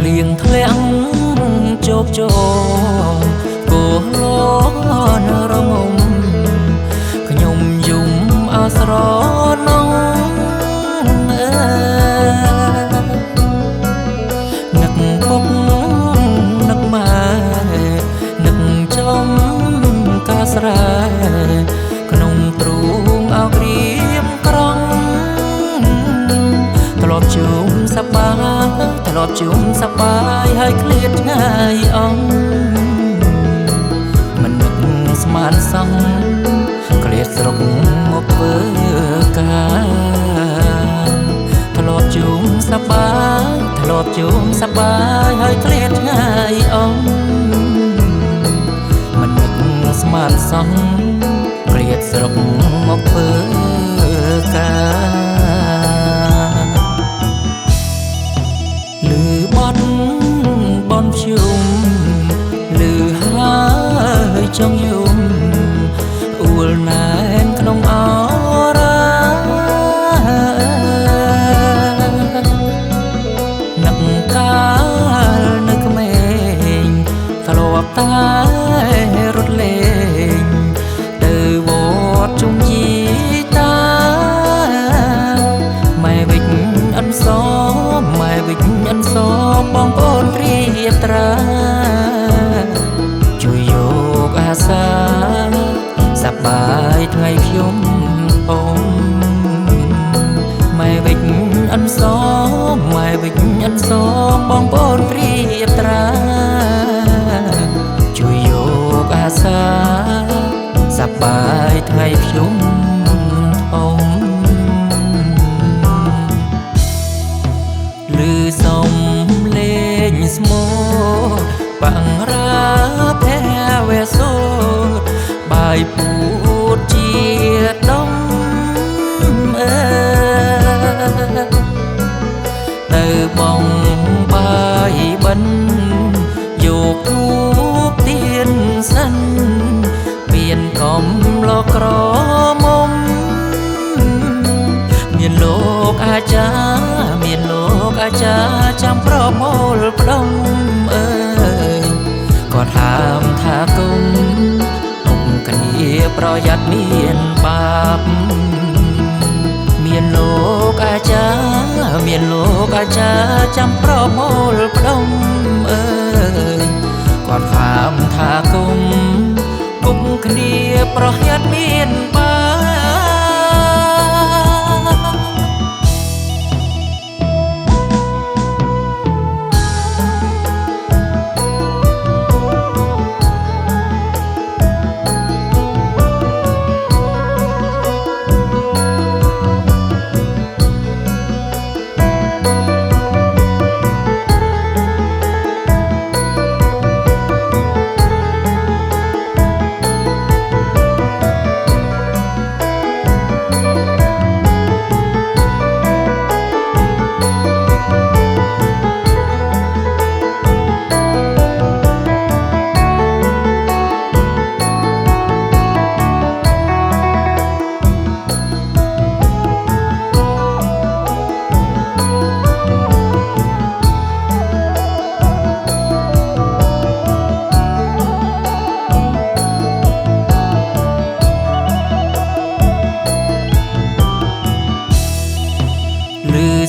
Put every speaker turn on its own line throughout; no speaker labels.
លៀងធ្លាំងជោគជងគោះលនរងំខ្ញុំយំអស្រណងនឹកពុកនឹកម៉ែនឹកចំកាស្រែក្នុងទ្រូងអោក្រៀមក្រង់ធ្លាប់ជុំសប្បាយធ្លាប់ជុំសប្បាយហើយឃ្លាតឆ្ងាយអងមិននឹកស្មានសងឃ្លាតស្រុកមកធ្វើការធ្លាប់ជុំសប្បាយធ្លាប់ជុំសប្បាយហើយឃ្លាតឆ្ងាយអងមិននឹកស្មានសងឃ្លាតស្រុកមកធ្វើការលឺបនជុំលឺហើយចង់យំអួលណែនក្នុងអរានឹកកាលនៅក្មេងធ្លាប់តែរត់លេងទៅវត្តជុំយីតាម៉ែវិចអិនសម៉ែវិចអិនសបងប្អូនរៀបត្រាជួយយកអាសាសប្បាយថ្ងៃខ្ញុំអូនម៉ែវិចអិនសម៉ែវិចអិនសបងប្អូនរៀបត្រាជួយយកអាសាសប្បាយថ្ងៃខ្ញុំអូនលឺសំលេងស្មូតបង្រាភែវេសូតបាយពួតជាដុំទៅបងបាយបិណ្ឌយកធូបទៀនសិនមានកំឡោក្រមុំមានលោកអាចារ្យមានលោកអាចារ្យចាំប្រមូលផ្ដុំគាត់ហាមថាគុំគ្នាប្រយ័ត្នមានបាបមានលោកអាចារ្យមានលោកអាចារ្យចាំប្រមូលផ្ដុំគាត់ហាមថាគុំគ្នាប្រយ័ត្នមានបាប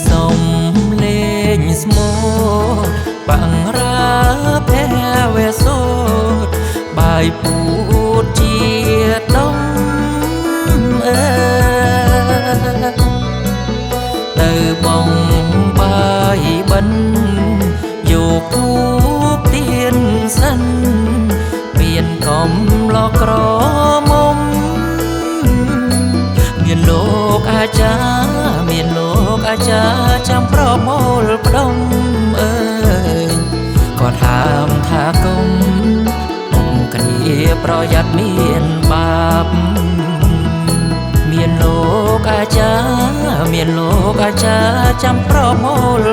សំលេងស្មូតបង្រាភែវេសូតបាយពួតជាដុំទៅបងបាយបិណ្ឌយកធូបទៀនសិនមានកំឡោក្រមុំមានលោកអាចារ្យមានលោកអាចារ្យចាំប្រមូលផ្ដុំគាត់ហាមថាគុំគ្នាប្រយ័ត្នមានបាបមានលោកអាចារ្យមានលោកអាចារ្យចាំប្រមូល